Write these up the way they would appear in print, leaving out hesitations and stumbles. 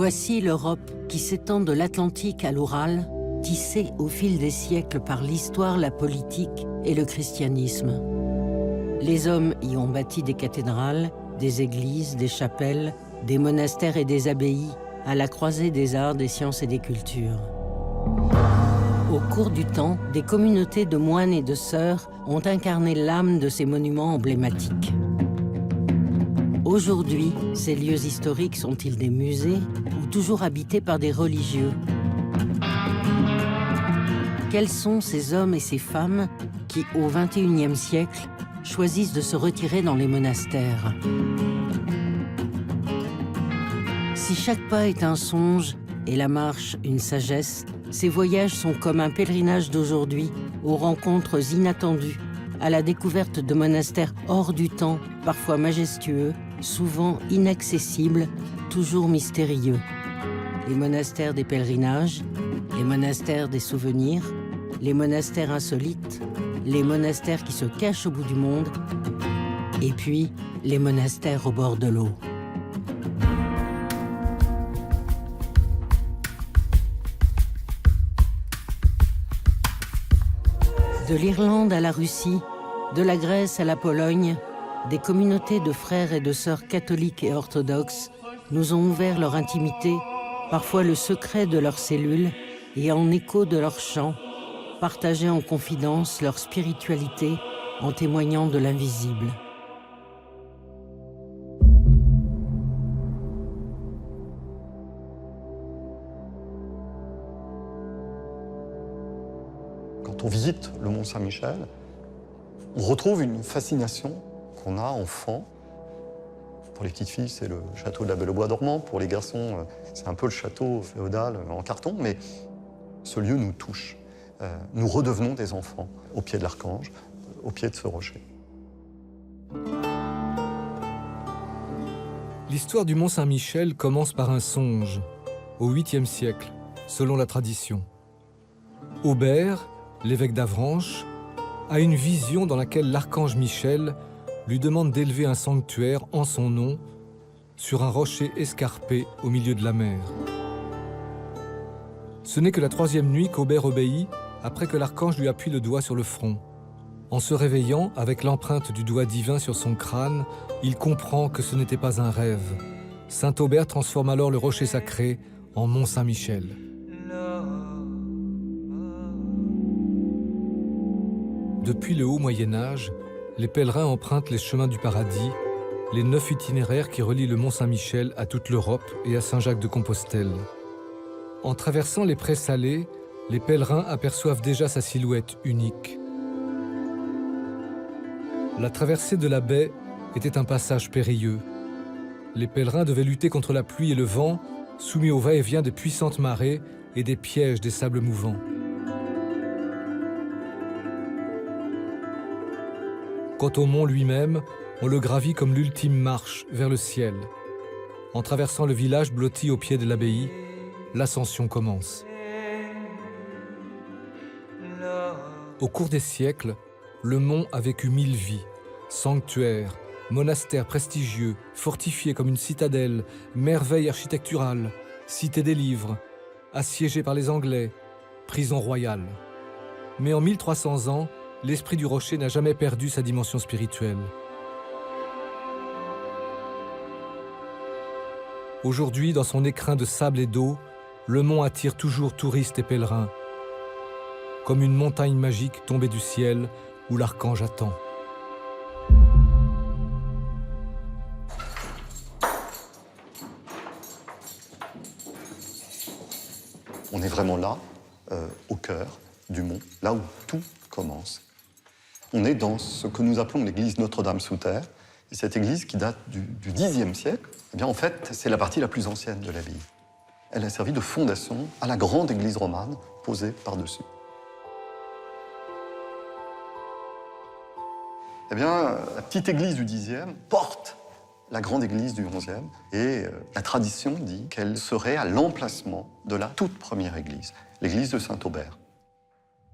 Voici l'Europe qui s'étend de l'Atlantique à l'Oural, tissée au fil des siècles par l'histoire, la politique et le christianisme. Les hommes y ont bâti des cathédrales, des églises, des chapelles, des monastères et des abbayes, à la croisée des arts, des sciences et des cultures. Au cours du temps, des communautés de moines et de sœurs ont incarné l'âme de ces monuments emblématiques. Aujourd'hui, ces lieux historiques sont-ils des musées ou toujours habités par des religieux? Quels sont ces hommes et ces femmes qui, au XXIe siècle, choisissent de se retirer dans les monastères? Si chaque pas est un songe et la marche une sagesse, ces voyages sont comme un pèlerinage d'aujourd'hui aux rencontres inattendues, à la découverte de monastères hors du temps, parfois majestueux, souvent inaccessibles, toujours mystérieux. Les monastères des pèlerinages, les monastères des souvenirs, les monastères insolites, les monastères qui se cachent au bout du monde, et puis les monastères au bord de l'eau. De l'Irlande à la Russie, de la Grèce à la Pologne, des communautés de frères et de sœurs catholiques et orthodoxes nous ont ouvert leur intimité, parfois le secret de leurs cellules et en écho de leurs chants, partagé en confidence leur spiritualité en témoignant de l'invisible. Quand on visite le Mont Saint-Michel, on retrouve une fascination qu'on a enfant. Pour les petites filles, c'est le château de la Belle-au-Bois dormant. Pour les garçons, c'est un peu le château féodal en carton. Mais ce lieu nous touche. Nous redevenons des enfants au pied de l'Archange, au pied de ce rocher. L'histoire du Mont Saint-Michel commence par un songe, au 8e siècle, selon la tradition. Aubert, l'évêque d'Avranches, a une vision dans laquelle l'archange Michel lui demande d'élever un sanctuaire en son nom sur un rocher escarpé au milieu de la mer. Ce n'est que la 3e nuit qu'Aubert obéit après que l'archange lui appuie le doigt sur le front. En se réveillant avec l'empreinte du doigt divin sur son crâne, il comprend que ce n'était pas un rêve. Saint Aubert transforme alors le rocher sacré en Mont Saint-Michel. Depuis le haut Moyen-Âge, les pèlerins empruntent les chemins du paradis, les 9 itinéraires qui relient le Mont Saint-Michel à toute l'Europe et à Saint-Jacques-de-Compostelle. En traversant les prés salés, les pèlerins aperçoivent déjà sa silhouette unique. La traversée de la baie était un passage périlleux. Les pèlerins devaient lutter contre la pluie et le vent, soumis au va-et-vient des puissantes marées et des pièges des sables mouvants. Quant au mont lui-même, on le gravit comme l'ultime marche vers le ciel. En traversant le village blotti au pied de l'abbaye, l'ascension commence. Au cours des siècles, le mont a vécu 1000 vies, sanctuaires, monastères prestigieux, fortifiés comme une citadelle, merveille architecturale, cité des livres, assiégé par les Anglais, prison royale. Mais en 1300 ans, l'esprit du rocher n'a jamais perdu sa dimension spirituelle. Aujourd'hui, dans son écrin de sable et d'eau, le mont attire toujours touristes et pèlerins, comme une montagne magique tombée du ciel où l'archange attend. On est vraiment là, au cœur du mont, là où tout commence. On est dans ce que nous appelons l'église Notre-Dame-sous-Terre. Et cette église, qui date du Xe siècle, eh bien, en fait, c'est la partie la plus ancienne de l'abbaye. Elle a servi de fondation à la grande église romane posée par-dessus. Eh bien, la petite église du Xe porte la grande église du XIe, et la tradition dit qu'elle serait à l'emplacement de la toute première église, l'église de Saint-Aubert.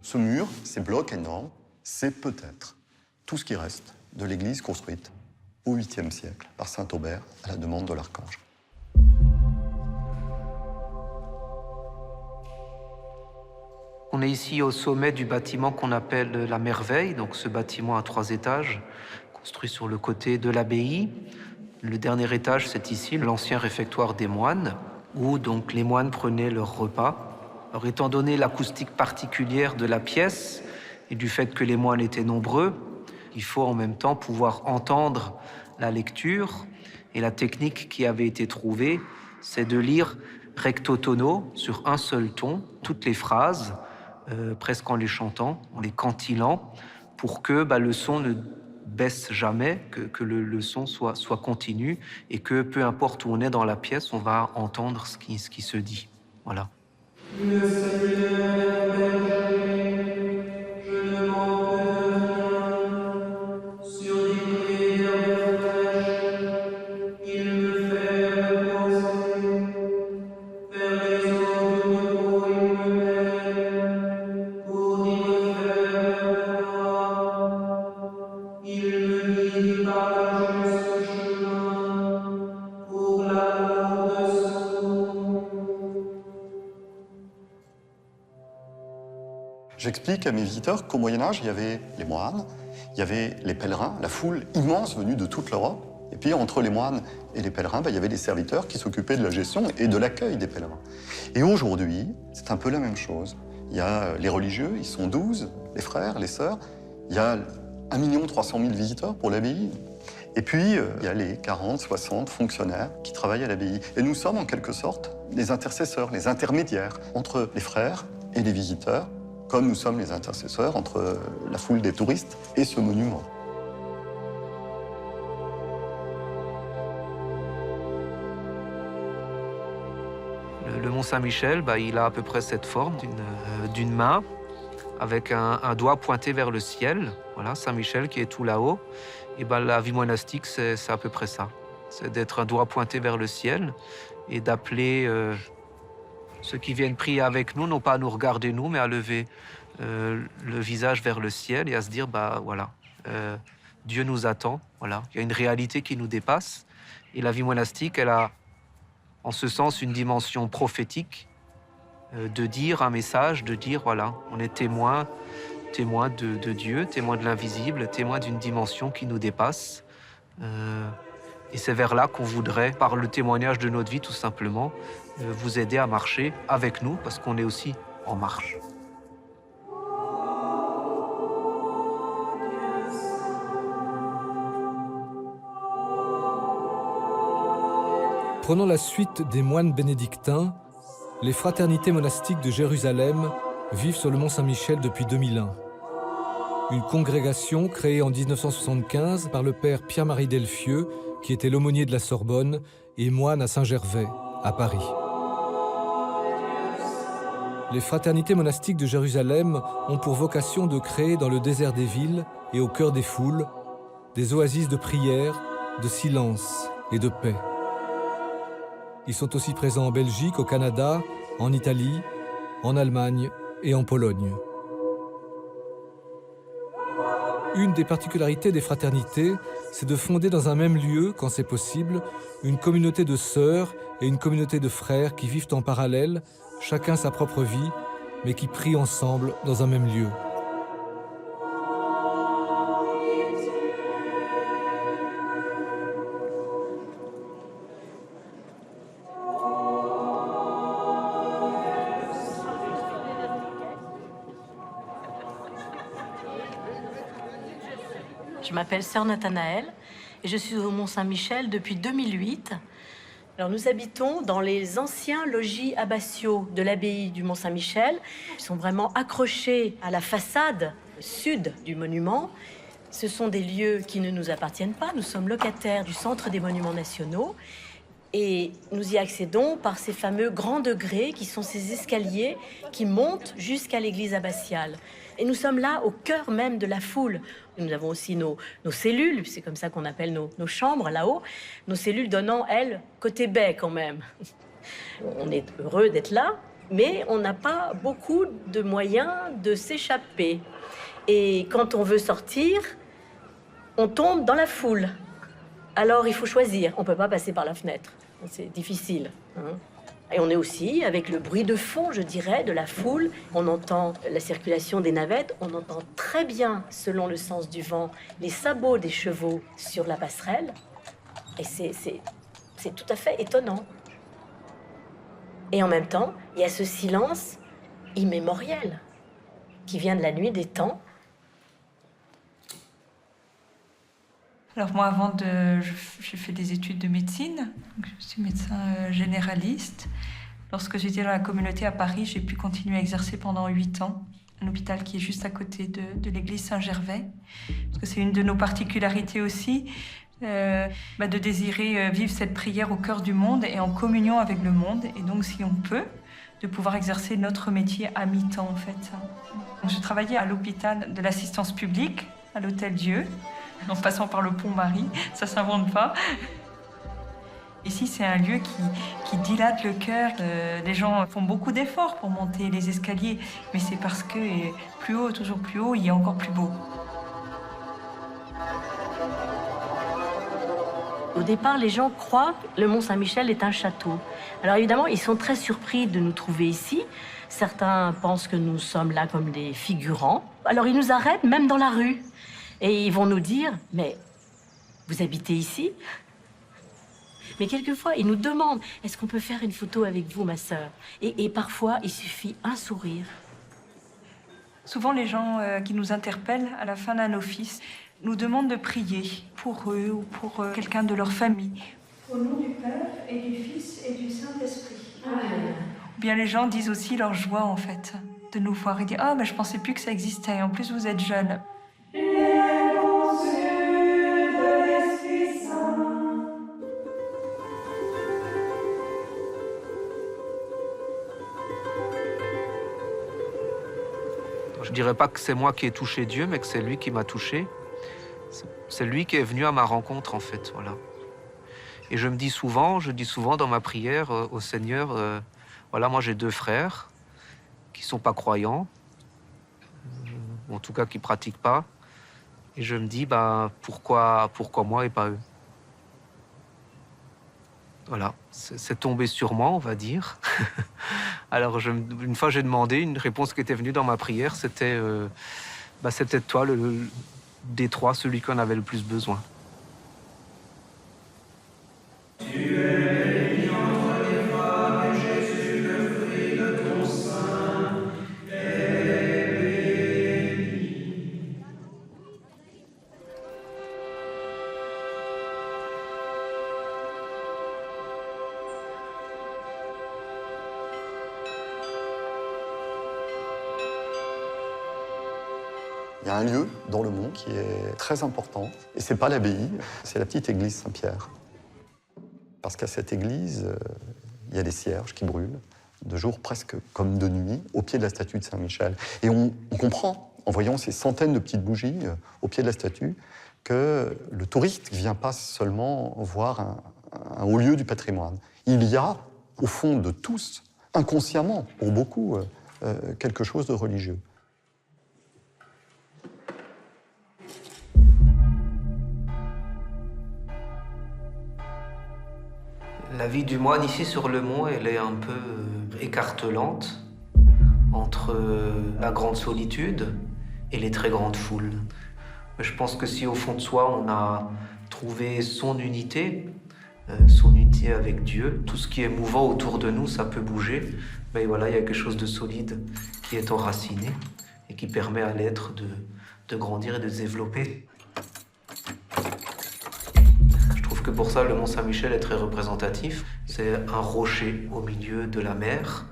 Ce mur, ces blocs énormes, c'est peut-être tout ce qui reste de l'église construite au 8e siècle par Saint-Aubert à la demande de l'archange. est ici au sommet du bâtiment qu'on appelle la Merveille, donc ce bâtiment à 3 étages, construit sur le côté de l'abbaye. Le dernier étage, c'est ici l'ancien réfectoire des moines, où donc les moines prenaient leur repas. Alors, étant donné l'acoustique particulière de la pièce et du fait que les moines étaient nombreux, il faut en même temps pouvoir entendre la lecture. Et la technique qui avait été trouvée, c'est de lire recto tono, sur un seul ton, toutes les phrases, presque en les chantant, en les cantilant, pour que le son ne baisse jamais, que le son soit continu, et que peu importe où on est dans la pièce, on va entendre ce qui se dit. Voilà. J'explique à mes visiteurs qu'au Moyen-Âge, il y avait les moines, il y avait les pèlerins, la foule immense venue de toute l'Europe. Et puis, entre les moines et les pèlerins, il y avait les serviteurs qui s'occupaient de la gestion et de l'accueil des pèlerins. Et aujourd'hui, c'est un peu la même chose. Il y a les religieux, ils sont 12, les frères, les sœurs. Il y a 1 300 000 visiteurs pour l'abbaye. Et puis, il y a les 40, 60 fonctionnaires qui travaillent à l'abbaye. Et nous sommes, en quelque sorte, les intercesseurs, les intermédiaires entre les frères et les visiteurs, comme nous sommes les intercesseurs entre la foule des touristes et ce monument. Le Mont Saint-Michel, il a à peu près cette forme d'une main, avec un doigt pointé vers le ciel. Voilà, Saint-Michel qui est tout là-haut. Et la vie monastique, c'est à peu près ça. C'est d'être un doigt pointé vers le ciel et d'appeler ceux qui viennent prier avec nous, non pas à nous regarder nous, mais à lever le visage vers le ciel et à se dire, voilà, Dieu nous attend, voilà. Il y a une réalité qui nous dépasse. Et la vie monastique, elle a, en ce sens, une dimension prophétique, de dire un message, de dire, voilà, on est témoin de Dieu, témoin de l'invisible, témoin d'une dimension qui nous dépasse. Et c'est vers là qu'on voudrait, par le témoignage de notre vie, tout simplement, vous aider à marcher avec nous, parce qu'on est aussi en marche. Prenons la suite des moines bénédictins. Les fraternités monastiques de Jérusalem vivent sur le Mont Saint-Michel depuis 2001. Une congrégation créée en 1975 par le père Pierre-Marie Delfieux, qui était l'aumônier de la Sorbonne et moine à Saint-Gervais, à Paris. Les fraternités monastiques de Jérusalem ont pour vocation de créer dans le désert des villes et au cœur des foules des oasis de prière, de silence et de paix. Ils sont aussi présents en Belgique, au Canada, en Italie, en Allemagne et en Pologne. Une des particularités des fraternités, c'est de fonder dans un même lieu, quand c'est possible, une communauté de sœurs et une communauté de frères qui vivent en parallèle, chacun sa propre vie, mais qui prient ensemble dans un même lieu. Je m'appelle Sœur Nathanaël et je suis au Mont Saint-Michel depuis 2008. Alors nous habitons dans les anciens logis abbatiaux de l'abbaye du Mont Saint-Michel. Ils sont vraiment accrochés à la façade sud du monument. Ce sont des lieux qui ne nous appartiennent pas. Nous sommes locataires du Centre des Monuments Nationaux et nous y accédons par ces fameux grands degrés qui sont ces escaliers qui montent jusqu'à l'église abbatiale. Et nous sommes là au cœur même de la foule. Nous avons aussi nos cellules, c'est comme ça qu'on appelle nos chambres là-haut. Nos cellules donnant, elles, côté baie quand même. On est heureux d'être là, mais on n'a pas beaucoup de moyens de s'échapper. Et quand on veut sortir, on tombe dans la foule. Alors il faut choisir, on ne peut pas passer par la fenêtre. C'est difficile. Et on est aussi avec le bruit de fond, je dirais, de la foule. On entend la circulation des navettes, on entend très bien, selon le sens du vent, les sabots des chevaux sur la passerelle. Et c'est tout à fait étonnant. Et en même temps, il y a ce silence immémoriel qui vient de la nuit des temps. Alors moi, j'ai fait des études de médecine. Donc je suis médecin généraliste. Lorsque j'étais dans la communauté à Paris, j'ai pu continuer à exercer pendant 8 ans. Un hôpital qui est juste à côté de l'église Saint-Gervais. Parce que c'est une de nos particularités aussi, de désirer vivre cette prière au cœur du monde et en communion avec le monde. Et donc, si on peut, de pouvoir exercer notre métier à mi-temps, en fait. Donc, je travaillais à l'hôpital de l'assistance publique, à l'Hôtel Dieu, en passant par le pont Marie, ça s'invente pas. Ici, c'est un lieu qui dilate le cœur. Les gens font beaucoup d'efforts pour monter les escaliers, mais c'est parce que plus haut, toujours plus haut, il y a encore plus beau. Au départ, les gens croient que le Mont-Saint-Michel est un château. Alors évidemment, ils sont très surpris de nous trouver ici. Certains pensent que nous sommes là comme des figurants. Alors ils nous arrêtent même dans la rue. Et ils vont nous dire, mais vous habitez ici ? Mais quelquefois, ils nous demandent, est-ce qu'on peut faire une photo avec vous, ma sœur ? Et parfois, il suffit un sourire. Souvent, les gens qui nous interpellent à la fin d'un office nous demandent de prier pour eux ou pour quelqu'un de leur famille. Au nom du Père et du Fils et du Saint-Esprit. Amen. Ou bien les gens disent aussi leur joie, en fait, de nous voir. Ils disent, ah, mais je pensais plus que ça existait. En plus, vous êtes jeunes. Je ne dirais pas que c'est moi qui ai touché Dieu, mais que c'est lui qui m'a touché. C'est lui qui est venu à ma rencontre, en fait, voilà. Et je dis souvent dans ma prière au Seigneur, voilà, moi j'ai 2 frères qui ne sont pas croyants, ou en tout cas qui ne pratiquent pas. Et je me dis, pourquoi moi et pas eux ? Voilà, c'est tombé sur moi, on va dire. Alors, une fois, j'ai demandé, une réponse qui était venue dans ma prière, c'était c'est peut-être toi, des 3, celui qui en avait le plus besoin. Tu es bénie entre les femmes, et Jésus, le fruit de ton sein, est béni. Il y a un lieu dans le Mont qui est très important, et c'est pas l'abbaye, c'est la petite église Saint-Pierre. Parce qu'à cette église, il y a des cierges qui brûlent, de jour presque comme de nuit, au pied de la statue de Saint-Michel. Et on comprend, en voyant ces centaines de petites bougies au pied de la statue, que le touriste ne vient pas seulement voir un haut lieu du patrimoine. Il y a, au fond de tous, inconsciemment, pour beaucoup, quelque chose de religieux. La vie du moine ici sur le mont, elle est un peu écartelante entre la grande solitude et les très grandes foules. Mais je pense que si au fond de soi on a trouvé son unité avec Dieu, tout ce qui est mouvant autour de nous, ça peut bouger. Mais voilà, il y a quelque chose de solide qui est enraciné et qui permet à l'être de grandir et de se développer. Que pour ça, le Mont Saint-Michel est très représentatif. C'est un rocher au milieu de la mer.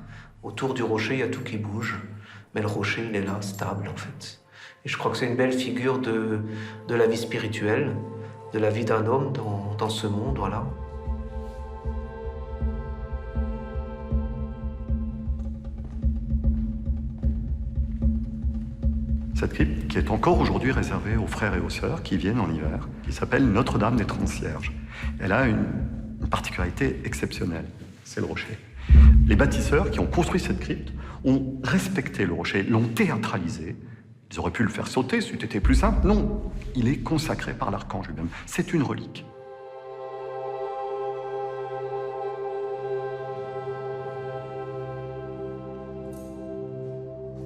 Autour du rocher, il y a tout qui bouge. Mais le rocher, il est là, stable, en fait. Et je crois que c'est une belle figure de la vie spirituelle, de la vie d'un homme dans ce monde, voilà. Cette crypte, qui est encore aujourd'hui réservée aux frères et aux sœurs qui viennent en hiver, qui s'appelle Notre-Dame des Transcierges. Elle a une particularité exceptionnelle, c'est le rocher. Les bâtisseurs qui ont construit cette crypte ont respecté le rocher, l'ont théâtralisé. Ils auraient pu le faire sauter, c'eût été plus simple. Non, il est consacré par l'archange lui-même. C'est une relique.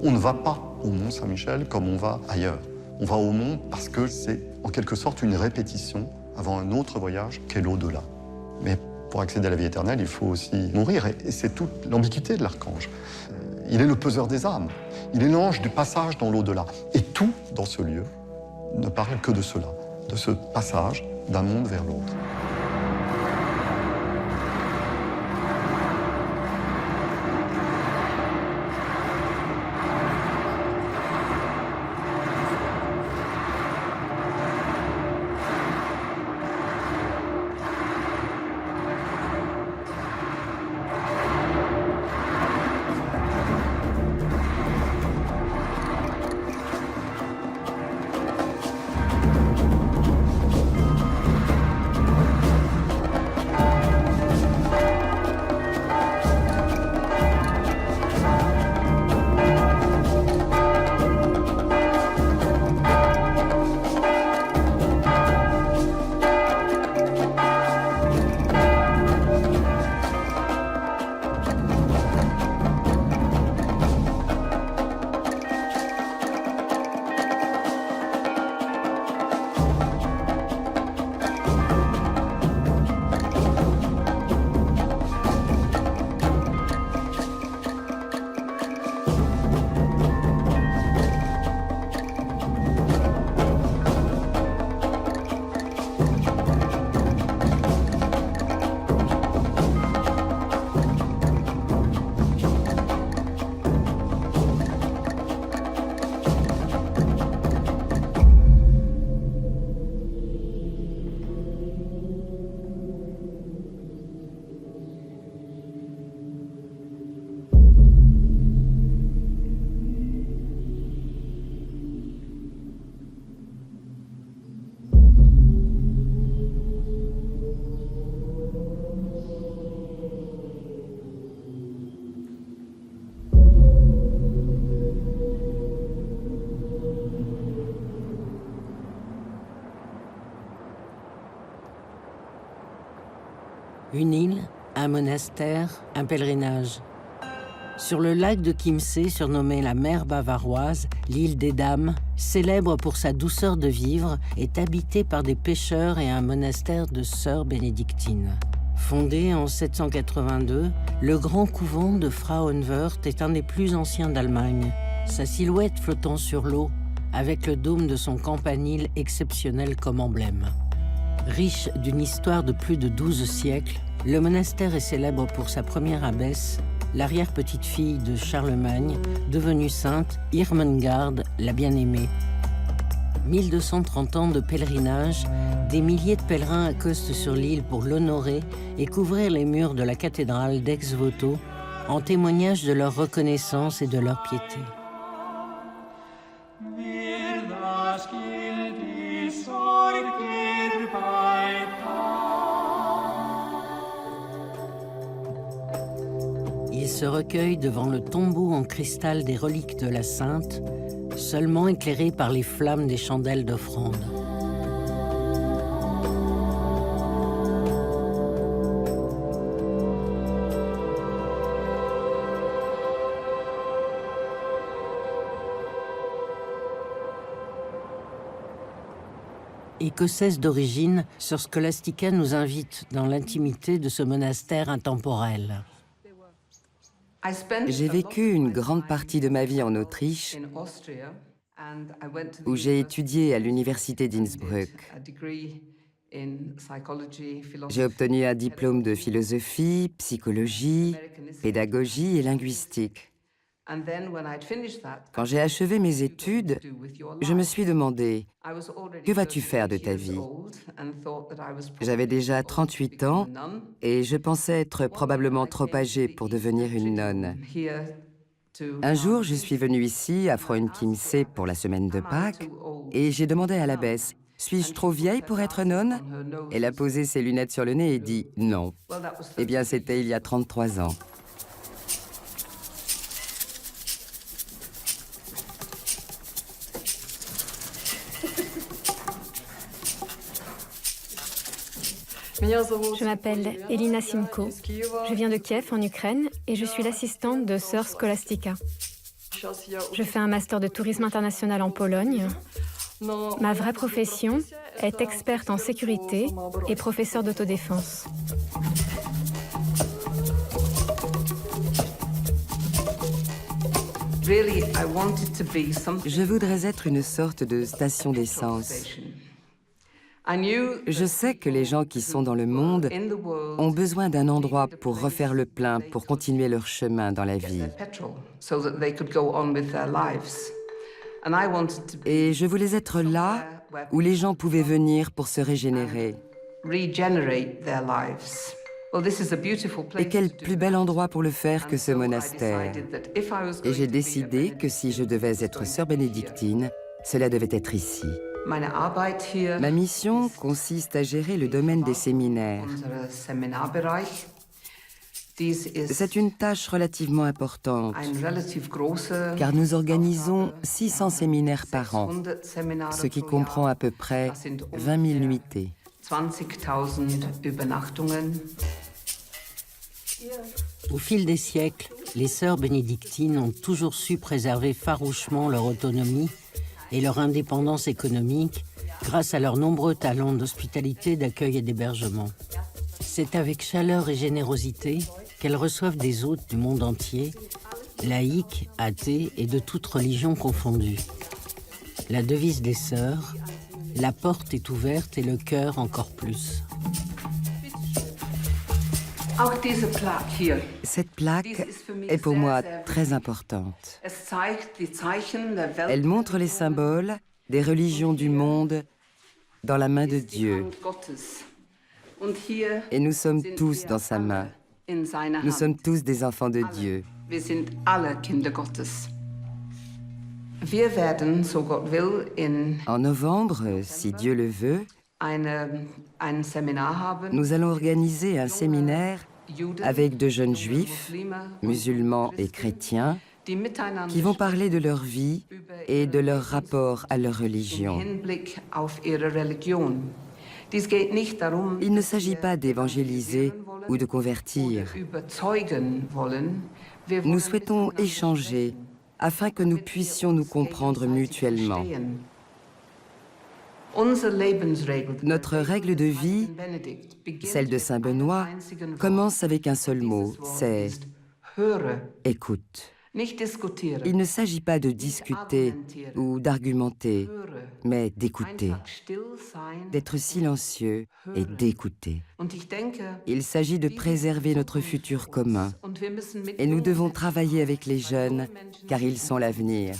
On ne va pas au Mont-Saint-Michel comme on va ailleurs. On va au Mont parce que c'est en quelque sorte une répétition avant un autre voyage qu'est l'au-delà. Mais pour accéder à la vie éternelle, il faut aussi mourir. Et c'est toute l'ambiguïté de l'archange. Il est le peseur des âmes. Il est l'ange du passage dans l'au-delà. Et tout dans ce lieu ne parle que de cela, de ce passage d'un monde vers l'autre. Une île, un monastère, un pèlerinage. Sur le lac de Chiemsee, surnommé la mer bavaroise, l'île des Dames, célèbre pour sa douceur de vivre, est habitée par des pêcheurs et un monastère de sœurs bénédictines. Fondé en 782, le grand couvent de Frauenwörth est un des plus anciens d'Allemagne. Sa silhouette flottant sur l'eau, avec le dôme de son campanile exceptionnel comme emblème. Riche d'une histoire de plus de 12 siècles, le monastère est célèbre pour sa première abbesse, l'arrière-petite-fille de Charlemagne, devenue sainte, Irmengarde, la bien-aimée. 1230 ans de pèlerinage, des milliers de pèlerins accostent sur l'île pour l'honorer et couvrir les murs de la cathédrale d'Ex-Voto en témoignage de leur reconnaissance et de leur piété. Ils se recueillent devant le tombeau en cristal des reliques de la Sainte, seulement éclairé par les flammes des chandelles d'offrande. Écossaise d'origine, Sœur Scholastica nous invite dans l'intimité de ce monastère intemporel. J'ai vécu une grande partie de ma vie en Autriche, où j'ai étudié à l'université d'Innsbruck. J'ai obtenu un diplôme de philosophie, psychologie, pédagogie et linguistique. Quand j'ai achevé mes études, je me suis demandé, que vas-tu faire de ta vie? J'avais déjà 38 ans et je pensais être probablement trop âgée pour devenir une nonne. Un jour, je suis venue ici, à Frauenchiemsee, pour la semaine de Pâques, et j'ai demandé à l'abbesse, suis-je trop vieille pour être nonne? Elle a posé ses lunettes sur le nez et dit non. Eh bien, c'était il y a 33 ans. Je m'appelle Elina Simko. Je viens de Kiev, en Ukraine, et je suis l'assistante de Sœur Scholastica. Je fais un master de tourisme international en Pologne. Ma vraie profession est experte en sécurité et professeur d'autodéfense. Je voudrais être une sorte de station d'essence. Je sais que les gens qui sont dans le monde ont besoin d'un endroit pour refaire le plein, pour continuer leur chemin dans la vie. Et je voulais être là où les gens pouvaient venir pour se régénérer. Et quel plus bel endroit pour le faire que ce monastère. Et j'ai décidé que si je devais être sœur bénédictine, cela devait être ici. Ma mission consiste à gérer le domaine des séminaires. C'est une tâche relativement importante, car nous organisons 600 séminaires par an, ce qui comprend à peu près 20 000 nuitées. Au fil des siècles, les sœurs bénédictines ont toujours su préserver farouchement leur autonomie et leur indépendance économique grâce à leurs nombreux talents d'hospitalité, d'accueil et d'hébergement. C'est avec chaleur et générosité qu'elles reçoivent des hôtes du monde entier, laïcs, athées et de toutes religions confondues. La devise des sœurs, la porte est ouverte et le cœur encore plus. Cette plaque est pour moi très importante. Elle montre les symboles des religions du monde dans la main de Dieu. Et nous sommes tous dans sa main. Nous sommes tous des enfants de Dieu. En novembre, si Dieu le veut, nous allons organiser un séminaire avec de jeunes juifs, musulmans et chrétiens qui vont parler de leur vie et de leur rapport à leur religion. Il ne s'agit pas d'évangéliser ou de convertir. Nous souhaitons échanger afin que nous puissions nous comprendre mutuellement. Notre règle de vie, celle de Saint Benoît, commence avec un seul mot, c'est « écoute ». Il ne s'agit pas de discuter ou d'argumenter, mais d'écouter, d'être silencieux et d'écouter. Il s'agit de préserver notre futur commun et nous devons travailler avec les jeunes car ils sont l'avenir.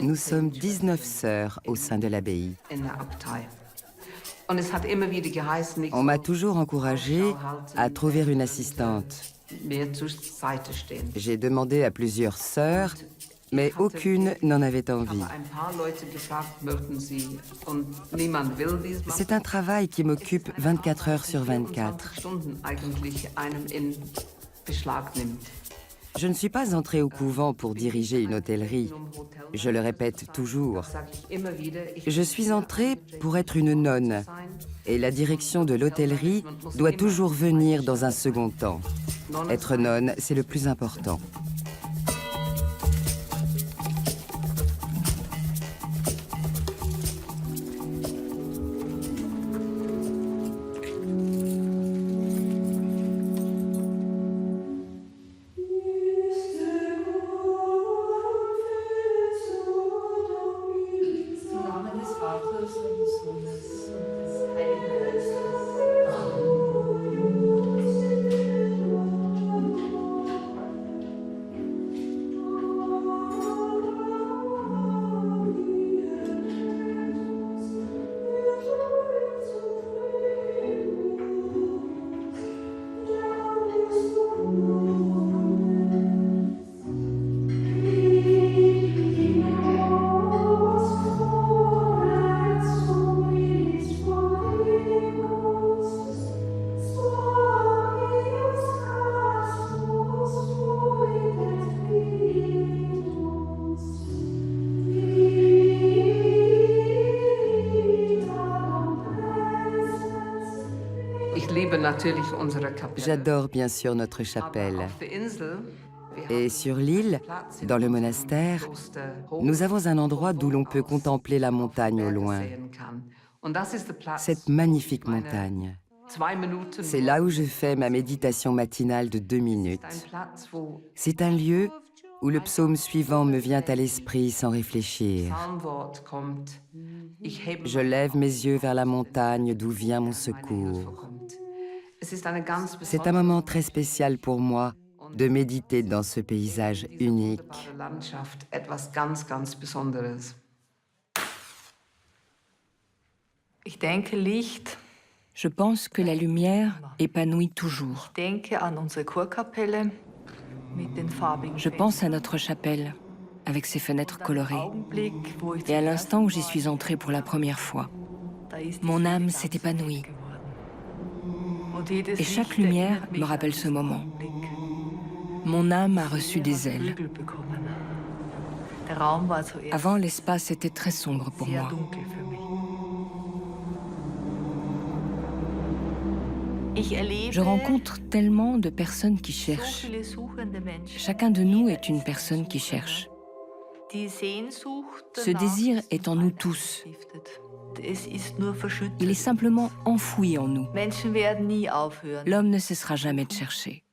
Nous sommes 19 sœurs au sein de l'abbaye. On m'a toujours encouragée à trouver une assistante. J'ai demandé à plusieurs sœurs, mais aucune n'en avait envie. C'est un travail qui m'occupe 24 heures sur 24. Je ne suis pas entrée au couvent pour diriger une hôtellerie. Je le répète toujours. Je suis entrée pour être une nonne. Et la direction de l'hôtellerie doit toujours venir dans un second temps. Être nonne, c'est le plus important. J'adore bien sûr notre chapelle. Et sur l'île, dans le monastère, nous avons un endroit d'où l'on peut contempler la montagne au loin. Cette magnifique montagne. C'est là où je fais ma méditation matinale de 2 minutes. C'est un lieu où le psaume suivant me vient à l'esprit sans réfléchir. Je lève mes yeux vers la montagne d'où vient mon secours. C'est un moment très spécial pour moi de méditer dans ce paysage unique. Je pense que la lumière épanouit toujours. Je pense à notre chapelle, avec ses fenêtres colorées, et à l'instant où j'y suis entrée pour la première fois. Mon âme s'est épanouie. Et chaque lumière me rappelle ce moment. Mon âme a reçu des ailes. Avant, l'espace était très sombre pour moi. Je rencontre tellement de personnes qui cherchent. Chacun de nous est une personne qui cherche. Ce désir est en nous tous. Il est simplement enfoui en nous. L'homme ne cessera jamais de chercher,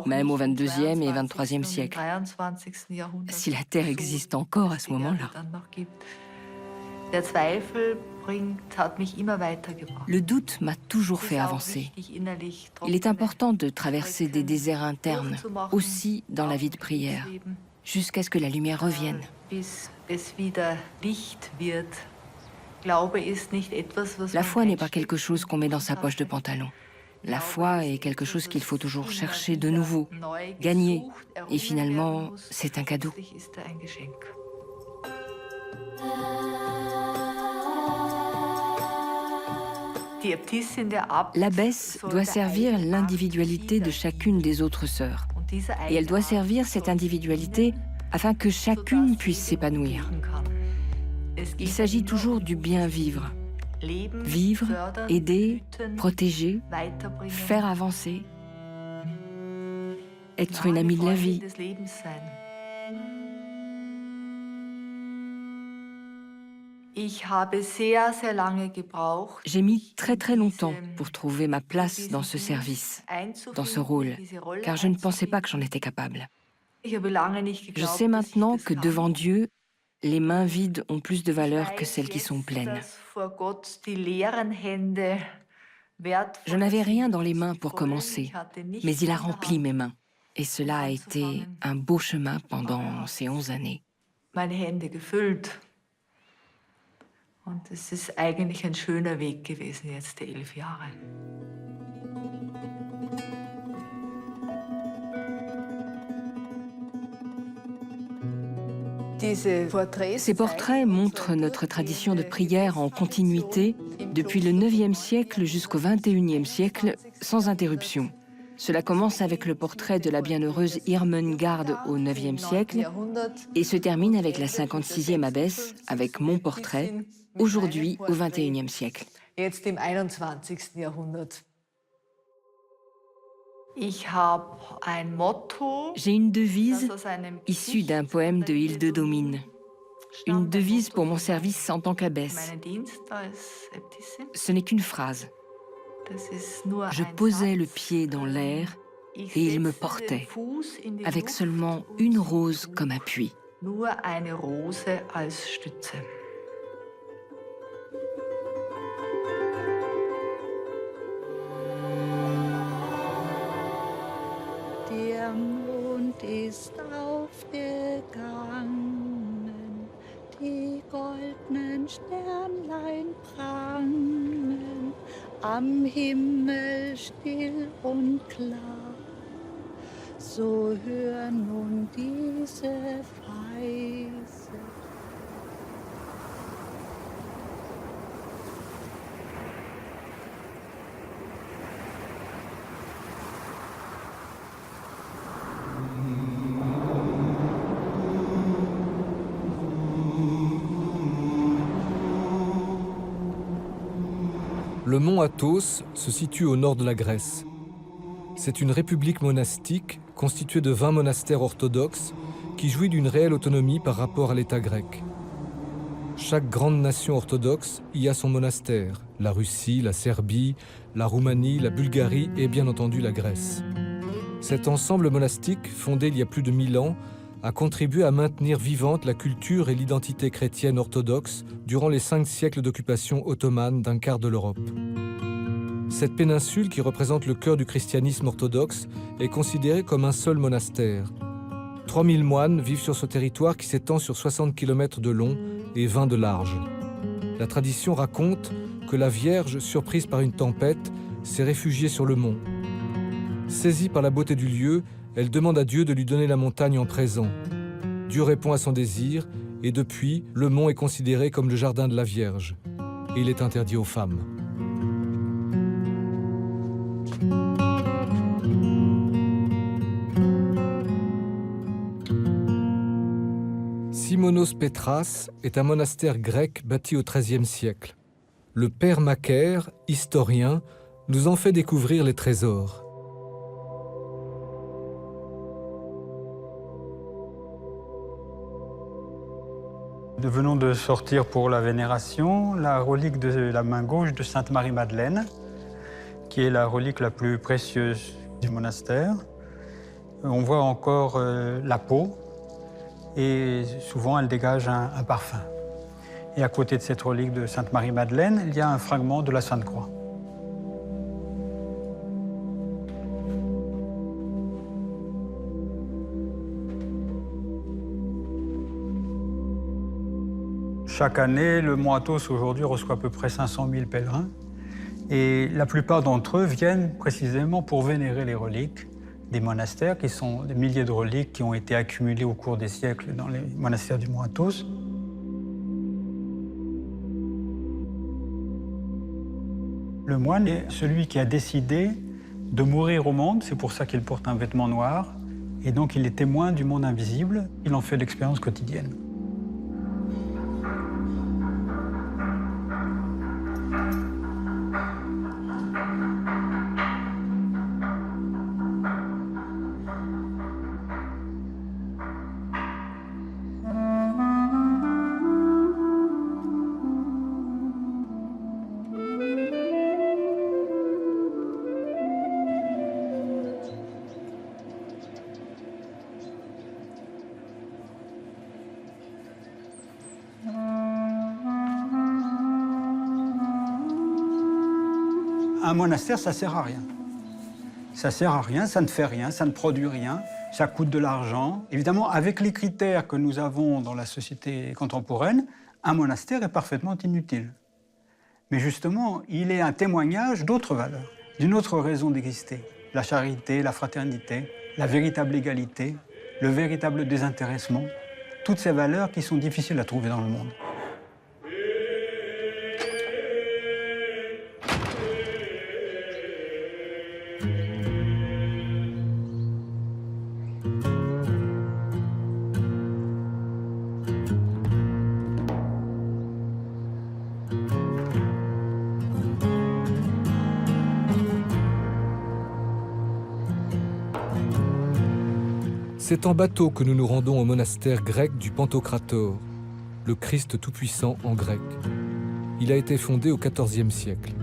même au 22e et 23e siècle. Si la Terre existe encore à ce moment-là. Le doute m'a toujours fait avancer. Il est important de traverser des déserts internes, aussi dans la vie de prière, jusqu'à ce que la lumière revienne. La foi n'est pas quelque chose qu'on met dans sa poche de pantalon. La foi est quelque chose qu'il faut toujours chercher de nouveau, gagner. Et finalement, c'est un cadeau. L'abbesse doit servir l'individualité de chacune des autres sœurs. Et elle doit servir cette individualité afin que chacune puisse s'épanouir. Il s'agit toujours du bien vivre. Vivre, aider, protéger, faire avancer, être une amie de la vie. J'ai mis très longtemps pour trouver ma place dans ce service, dans ce rôle, car je ne pensais pas que j'en étais capable. Je sais maintenant que devant Dieu, les mains vides ont plus de valeur que celles qui sont pleines. Je n'avais rien dans les mains pour commencer, mais il a rempli mes mains. Et cela a été un beau chemin pendant ces 11 années. Und es ist eigentlich ein schöner Weg gewesen jetzt, die 11 Jahre. Ces portraits montrent notre tradition de prière en continuité depuis le 9e siècle jusqu'au 21e siècle, sans interruption. Cela commence avec le portrait de la bienheureuse Irmengarde au 9e siècle et se termine avec la 56e abbesse, avec mon portrait, aujourd'hui au 21e siècle. J'ai une devise issue d'un poème de Hilde Domine. Une devise pour mon service en tant qu'abbesse. Ce n'est qu'une phrase. Je posais le pied dans l'air et il me portait, avec seulement une rose comme appui. Der Mond ist aufgegangen, die goldenen Sternlein prangen, am Himmel still und klar. So hör nun diese Weise. Le Le mont Athos se situe au nord de la Grèce. C'est une république monastique constituée de 20 monastères orthodoxes qui jouit d'une réelle autonomie par rapport à l'État grec. Chaque grande nation orthodoxe y a son monastère, la Russie, la Serbie, la Roumanie, la Bulgarie et bien entendu la Grèce. Cet ensemble monastique, fondé il y a plus de 1000 ans, a contribué à maintenir vivante la culture et l'identité chrétienne orthodoxe durant les 5 siècles d'occupation ottomane d'un quart de l'Europe. Cette péninsule, qui représente le cœur du christianisme orthodoxe, est considérée comme un seul monastère. 3000 moines vivent sur ce territoire qui s'étend sur 60 km de long et 20 de large. La tradition raconte que la Vierge, surprise par une tempête, s'est réfugiée sur le mont. Saisie par la beauté du lieu, elle demande à Dieu de lui donner la montagne en présent. Dieu répond à son désir, et depuis, le mont est considéré comme le jardin de la Vierge. Et il est interdit aux femmes. Simonos Petras est un monastère grec bâti au XIIIe siècle. Le père Macaire, historien, nous en fait découvrir les trésors. Nous venons de sortir pour la vénération la relique de la main gauche de Sainte Marie-Madeleine, qui est la relique la plus précieuse du monastère. On voit encore la peau et souvent elle dégage un parfum. Et à côté de cette relique de Sainte Marie-Madeleine, il y a un fragment de la Sainte Croix. Chaque année, le mont Athos aujourd'hui reçoit à peu près 500 000 pèlerins. Et la plupart d'entre eux viennent précisément pour vénérer les reliques des monastères, qui sont des milliers de reliques qui ont été accumulées au cours des siècles dans les monastères du mont Athos. Le moine est celui qui a décidé de mourir au monde, c'est pour ça qu'il porte un vêtement noir, et donc il est témoin du monde invisible, il en fait l'expérience quotidienne. Un monastère, ça sert à rien. Ça sert à rien, ça ne fait rien, ça ne produit rien, ça coûte de l'argent. Évidemment, avec les critères que nous avons dans la société contemporaine, un monastère est parfaitement inutile. Mais justement, il est un témoignage d'autres valeurs, d'une autre raison d'exister. La charité, la fraternité, la véritable égalité, le véritable désintéressement. Toutes ces valeurs qui sont difficiles à trouver dans le monde. C'est en bateau que nous nous rendons au monastère grec du Pantocrator, le Christ Tout-Puissant en grec. Il a été fondé au XIVe siècle.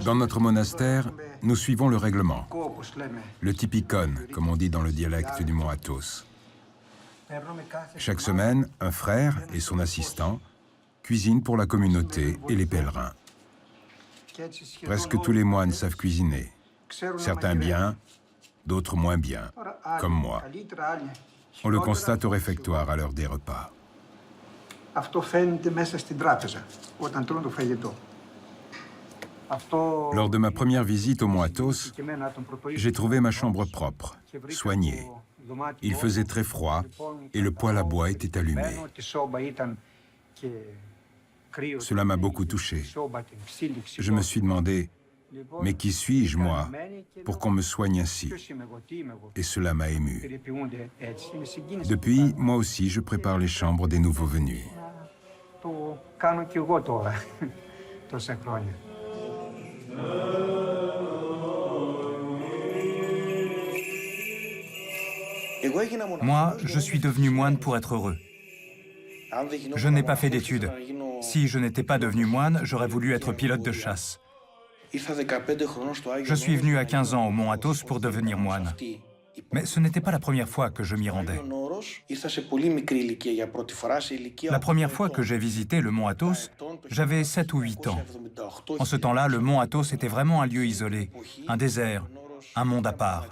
Dans notre monastère, nous suivons le règlement, le typikon, comme on dit dans le dialecte du mont Athos. Chaque semaine, un frère et son assistant cuisinent pour la communauté et les pèlerins. Presque tous les moines savent cuisiner, certains bien, d'autres moins bien, comme moi. On le constate au réfectoire à l'heure des repas. Lors de ma première visite au mont Athos, j'ai trouvé ma chambre propre, soignée. Il faisait très froid et le poêle à bois était allumé. Cela m'a beaucoup touché. Je me suis demandé, mais qui suis-je, moi, pour qu'on me soigne ainsi? Et cela m'a ému. Depuis, moi aussi, je prépare les chambres des nouveaux venus. Moi, je suis devenu moine pour être heureux. Je n'ai pas fait d'études. Si je n'étais pas devenu moine, j'aurais voulu être pilote de chasse. Je suis venu à 15 ans au Mont Athos pour devenir moine. Mais ce n'était pas la première fois que je m'y rendais. La première fois que j'ai visité le Mont Athos, j'avais 7 ou 8 ans. En ce temps-là, le Mont Athos était vraiment un lieu isolé, un désert, un monde à part.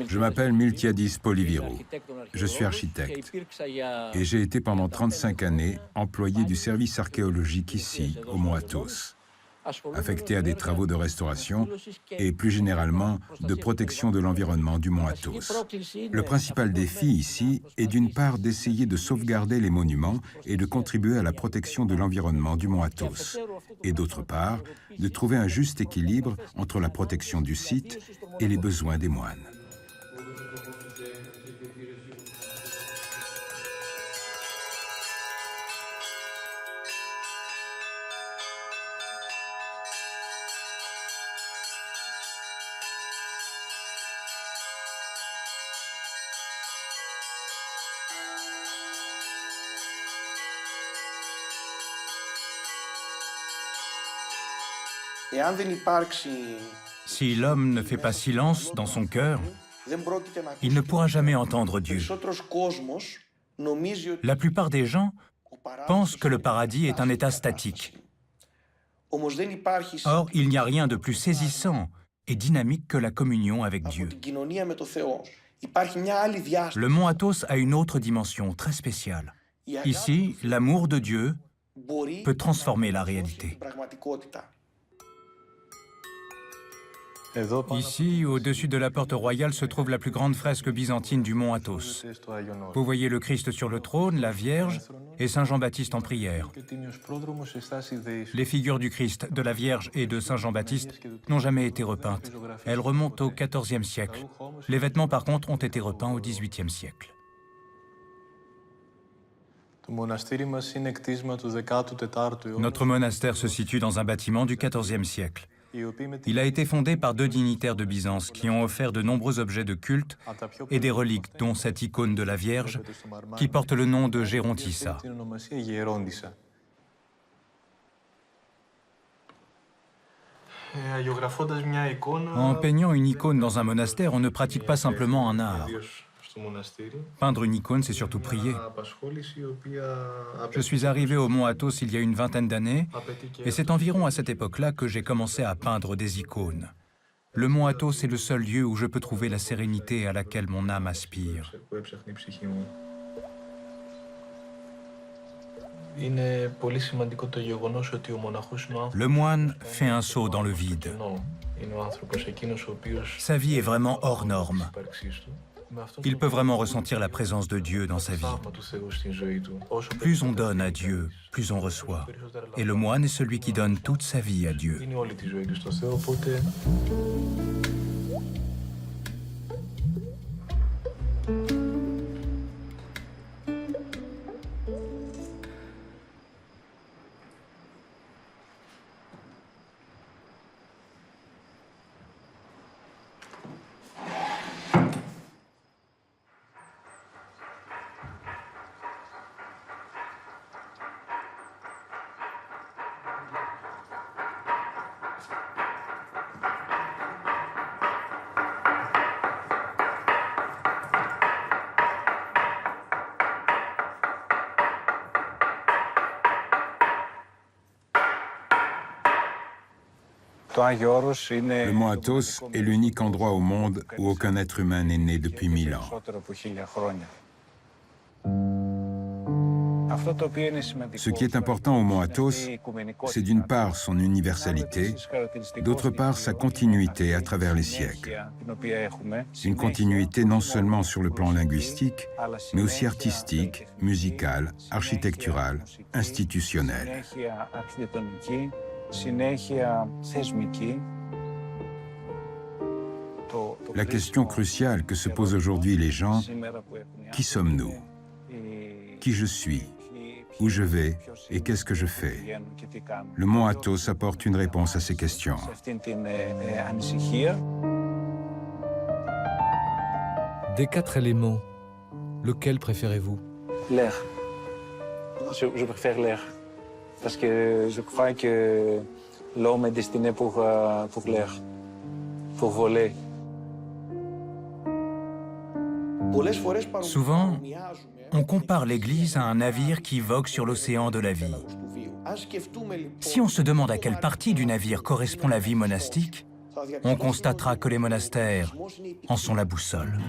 Je m'appelle Miltiadis Polivirou. Je suis architecte et j'ai été pendant 35 années employé du service archéologique ici, au Mont Athos, affecté à des travaux de restauration et plus généralement de protection de l'environnement du Mont Athos. Le principal défi ici est d'une part d'essayer de sauvegarder les monuments et de contribuer à la protection de l'environnement du Mont Athos, et d'autre part de trouver un juste équilibre entre la protection du site et les besoins des moines. Si l'homme ne fait pas silence dans son cœur, il ne pourra jamais entendre Dieu. La plupart des gens pensent que le paradis est un état statique. Or, il n'y a rien de plus saisissant et dynamique que la communion avec Dieu. Le Mont Athos a une autre dimension très spéciale. Ici, l'amour de Dieu peut transformer la réalité. Ici, au-dessus de la porte royale, se trouve la plus grande fresque byzantine du Mont Athos. Vous voyez le Christ sur le trône, la Vierge et Saint Jean-Baptiste en prière. Les figures du Christ, de la Vierge et de Saint Jean-Baptiste n'ont jamais été repeintes. Elles remontent au XIVe siècle. Les vêtements, par contre, ont été repeints au XVIIIe siècle. Notre monastère se situe dans un bâtiment du XIVe siècle. Il a été fondé par 2 dignitaires de Byzance qui ont offert de nombreux objets de culte et des reliques, dont cette icône de la Vierge qui porte le nom de Gérontissa. En peignant une icône dans un monastère, on ne pratique pas simplement un art. Peindre une icône, c'est surtout prier. Je suis arrivé au Mont Athos il y a une vingtaine d'années, et c'est environ à cette époque-là que j'ai commencé à peindre des icônes. Le Mont Athos est le seul lieu où je peux trouver la sérénité à laquelle mon âme aspire. Le moine fait un saut dans le vide. Sa vie est vraiment hors norme. Il peut vraiment ressentir la présence de Dieu dans sa vie. Plus on donne à Dieu, plus on reçoit. Et le moine est celui qui donne toute sa vie à Dieu. Le mont Athos est l'unique endroit au monde où aucun être humain n'est né depuis 1000 ans. Ce qui est important au mont Athos, c'est d'une part son universalité, d'autre part sa continuité à travers les siècles. Une continuité non seulement sur le plan linguistique, mais aussi artistique, musical, architectural, institutionnel. La question cruciale que se posent aujourd'hui les gens, qui sommes-nous? Qui je suis? Où je vais et qu'est-ce que je fais? Le mont Athos apporte une réponse à ces questions. Des 4 éléments, lequel préférez-vous? L'air. Je préfère l'air. Parce que je crois que l'homme est destiné pour l'air, pour voler. Souvent, on compare l'Église à un navire qui vogue sur l'océan de la vie. Si on se demande à quelle partie du navire correspond la vie monastique, on constatera que les monastères en sont la boussole.